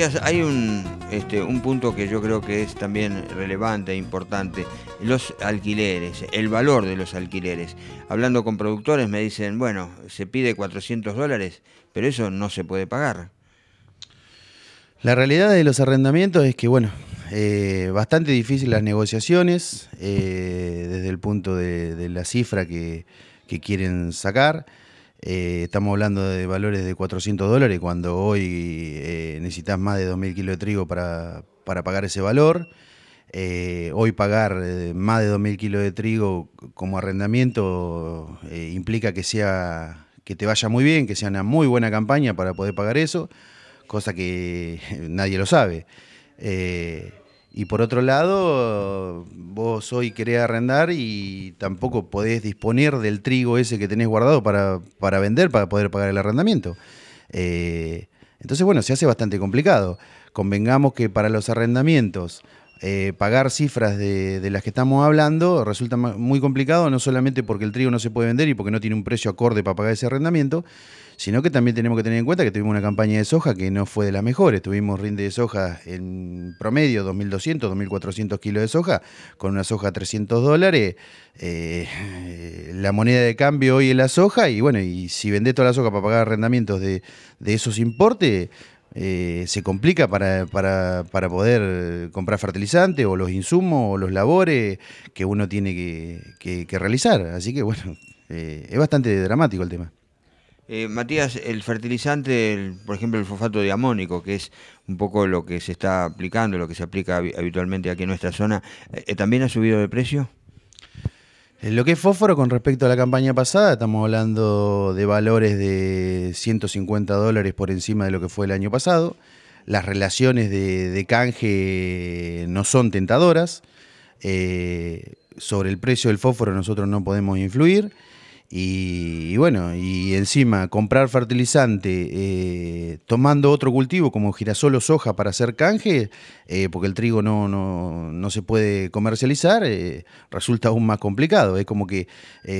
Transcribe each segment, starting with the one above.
Matías, hay un punto que yo creo que es también relevante e importante, los alquileres, el valor de los alquileres. Hablando con productores me dicen, bueno, se pide $400, pero eso no se puede pagar. La realidad de los arrendamientos es que, bueno, bastante difícil las negociaciones desde el punto de la cifra que quieren sacar. Estamos hablando de valores de $400 cuando hoy necesitas más de 2.000 kilos de trigo para pagar ese valor. Hoy pagar más de 2.000 kilos de trigo como arrendamiento implica que te vaya muy bien, que sea una muy buena campaña para poder pagar eso, cosa que nadie lo sabe. Y por otro lado, vos hoy querés arrendar y tampoco podés disponer del trigo ese que tenés guardado para vender, para poder pagar el arrendamiento. Entonces, bueno, se hace bastante complicado. Convengamos que para los arrendamientos, pagar cifras de las que estamos hablando resulta muy complicado, no solamente porque el trigo no se puede vender y porque no tiene un precio acorde para pagar ese arrendamiento, sino que también tenemos que tener en cuenta que tuvimos una campaña de soja que no fue de las mejores. Tuvimos rinde de soja en promedio 2.200, 2.400 kilos de soja, con una soja a $300. La moneda de cambio hoy es la soja y bueno, y si vendés toda la soja para pagar arrendamientos de esos importes, se complica para poder comprar fertilizante o los insumos o los labores que uno tiene que realizar. Así que bueno, es bastante dramático el tema. Matías, el fertilizante, por ejemplo el fosfato de amónico, que es un poco lo que se está aplicando, lo que se aplica habitualmente aquí en nuestra zona, ¿también ha subido de precio? Lo que es fósforo, con respecto a la campaña pasada, estamos hablando de valores de $150 por encima de lo que fue el año pasado. Las relaciones de canje no son tentadoras. Sobre el precio del fósforo nosotros no podemos influir. Y bueno, y encima comprar fertilizante tomando otro cultivo como girasol o soja para hacer canje, porque el trigo no se puede comercializar, resulta aún más complicado. Es como que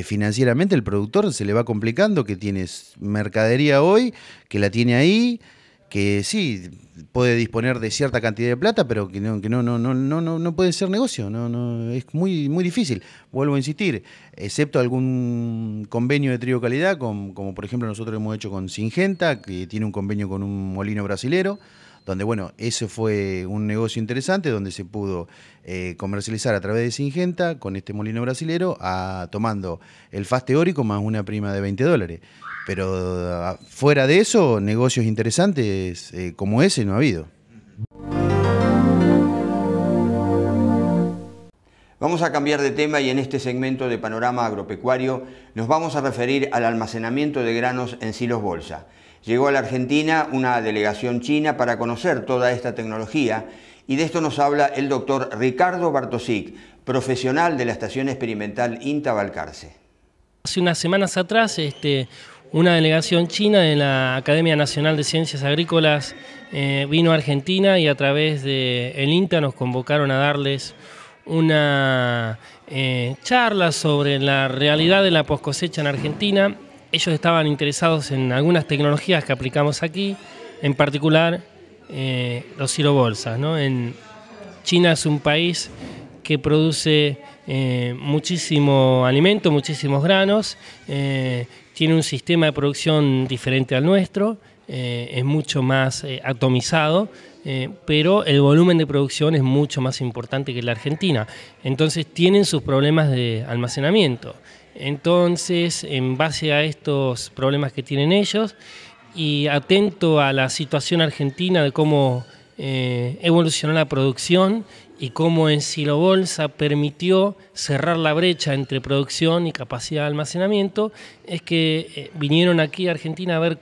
financieramente el productor se le va complicando, que tienes mercadería hoy, que la tiene ahí, que sí puede disponer de cierta cantidad de plata, pero que no puede ser negocio, es muy difícil. Vuelvo a insistir, excepto algún convenio de trigo calidad, como por ejemplo nosotros hemos hecho con Syngenta, que tiene un convenio con un molino brasilero, donde bueno, ese fue un negocio interesante, donde se pudo comercializar a través de Syngenta con este molino brasilero, tomando el FAS teórico más una prima de $20. Pero fuera de eso, negocios interesantes como ese no ha habido. Vamos a cambiar de tema y en este segmento de Panorama Agropecuario nos vamos a referir al almacenamiento de granos en silos bolsa. Llegó a la Argentina una delegación china para conocer toda esta tecnología y de esto nos habla el doctor Ricardo Bartosic, profesional de la Estación Experimental INTA Balcarce. Hace unas semanas atrás, una delegación china de la Academia Nacional de Ciencias Agrícolas vino a Argentina y a través del INTA nos convocaron a darles una charla sobre la realidad de la poscosecha en Argentina. Ellos estaban interesados en algunas tecnologías que aplicamos aquí, en particular los silobolsas, ¿no? China es un país que produce muchísimo alimento, muchísimos granos, tiene un sistema de producción diferente al nuestro, es mucho más atomizado, pero el volumen de producción es mucho más importante que la Argentina. Entonces tienen sus problemas de almacenamiento. Entonces, en base a estos problemas que tienen ellos y atento a la situación argentina de cómo evolucionó la producción y cómo en Silobolsa permitió cerrar la brecha entre producción y capacidad de almacenamiento, es que vinieron aquí a Argentina a ver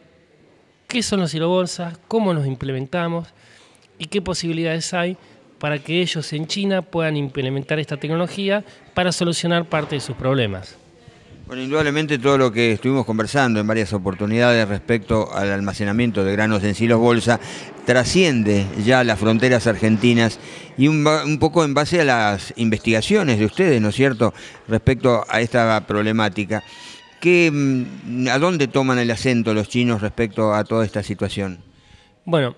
qué son los silobolsas, cómo los implementamos y qué posibilidades hay para que ellos en China puedan implementar esta tecnología para solucionar parte de sus problemas. Bueno, indudablemente todo lo que estuvimos conversando en varias oportunidades respecto al almacenamiento de granos en silos bolsa trasciende ya las fronteras argentinas y un poco en base a las investigaciones de ustedes, ¿no es cierto?, respecto a esta problemática. ¿A dónde toman el acento los chinos respecto a toda esta situación? Bueno,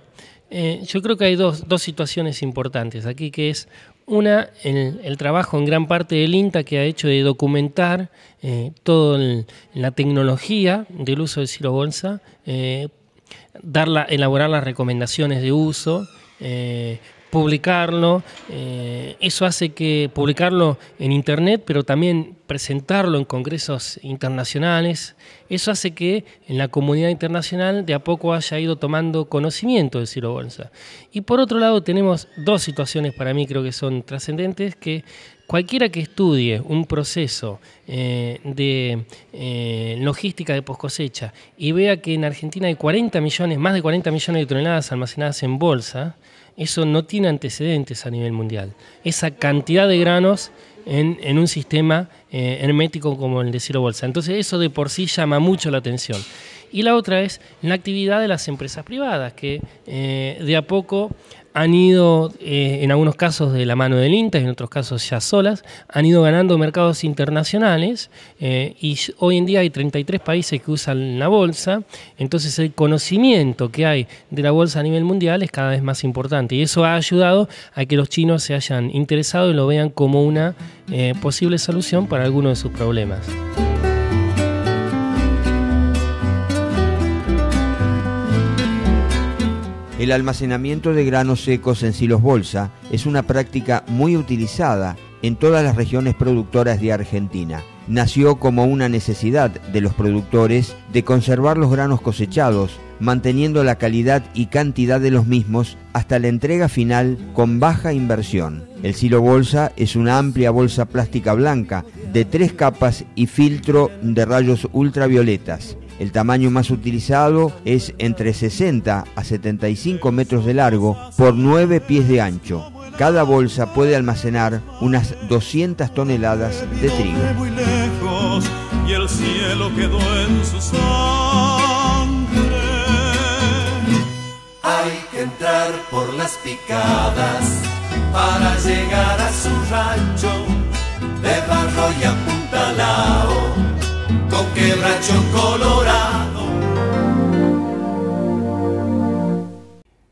Yo creo que hay dos situaciones importantes aquí, que es una, el trabajo en gran parte del INTA que ha hecho de documentar toda la tecnología del uso del silo bolsa, elaborar las recomendaciones de uso, publicarlo. Eso hace que publicarlo en internet, pero también presentarlo en congresos internacionales. Eso hace que en la comunidad internacional de a poco haya ido tomando conocimiento del silo bolsa. Y por otro lado tenemos dos situaciones para mí creo que son trascendentes, que cualquiera que estudie un proceso de logística de poscosecha y vea que en Argentina hay más de 40 millones de toneladas almacenadas en bolsa, eso no tiene antecedentes a nivel mundial. Esa cantidad de granos en un sistema hermético como el de silo bolsa. Entonces eso de por sí llama mucho la atención. Y la otra es la actividad de las empresas privadas, que de a poco han ido, en algunos casos de la mano del INTA y en otros casos ya solas, han ido ganando mercados internacionales y hoy en día hay 33 países que usan la bolsa. Entonces el conocimiento que hay de la bolsa a nivel mundial es cada vez más importante y eso ha ayudado a que los chinos se hayan interesado y lo vean como una posible solución para algunos de sus problemas. El almacenamiento de granos secos en silos bolsa es una práctica muy utilizada en todas las regiones productoras de Argentina. Nació como una necesidad de los productores de conservar los granos cosechados, manteniendo la calidad y cantidad de los mismos hasta la entrega final con baja inversión. El silo bolsa es una amplia bolsa plástica blanca de 3 capas y filtro de rayos ultravioletas. El tamaño más utilizado es entre 60 a 75 metros de largo por 9 pies de ancho. Cada bolsa puede almacenar unas 200 toneladas de trigo. Muy lejos, y el cielo quedó en su sangre. Hay que entrar por las picadas para llegar a su rancho, de barro y apuntalao, con quebracho colorado.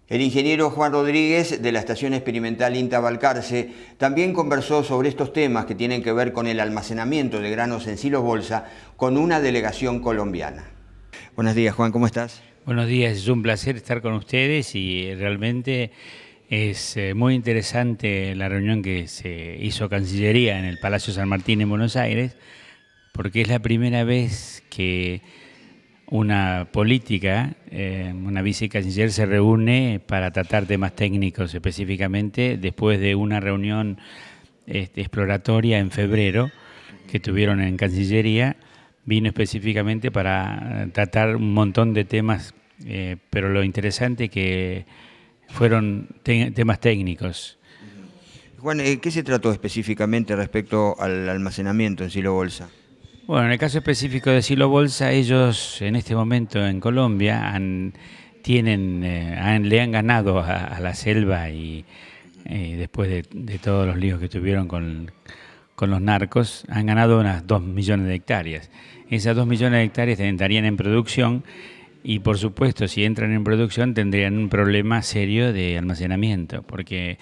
El ingeniero Juan Rodríguez de la Estación Experimental INTA Balcarce también conversó sobre estos temas que tienen que ver con el almacenamiento de granos en silos bolsa con una delegación colombiana. Buenos días, Juan, ¿cómo estás? Buenos días, es un placer estar con ustedes y realmente es muy interesante la reunión que se hizo Cancillería en el Palacio San Martín en Buenos Aires, porque es la primera vez que una política, una vicecanciller se reúne para tratar temas técnicos específicamente después de una reunión exploratoria en febrero que tuvieron en Cancillería. Vino específicamente para tratar un montón de temas, pero lo interesante que fueron temas técnicos. Juan, ¿qué se trató específicamente respecto al almacenamiento en silo bolsa? Bueno, en el caso específico de silo bolsa, ellos en este momento en Colombia le han ganado a la selva y después de todos los líos que tuvieron con los narcos, han ganado unas 2 millones de hectáreas. Esas 2 millones de hectáreas entrarían en producción y, por supuesto, si entran en producción tendrían un problema serio de almacenamiento, porque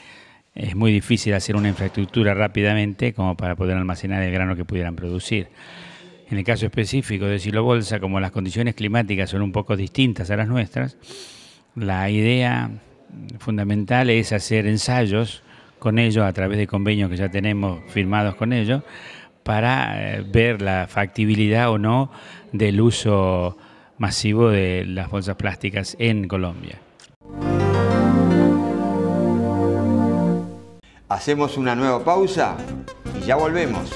es muy difícil hacer una infraestructura rápidamente como para poder almacenar el grano que pudieran producir. En el caso específico de silo bolsa, como las condiciones climáticas son un poco distintas a las nuestras, la idea fundamental es hacer ensayos con ellos a través de convenios que ya tenemos firmados con ellos para ver la factibilidad o no del uso masivo de las bolsas plásticas en Colombia. Hacemos una nueva pausa y ya volvemos.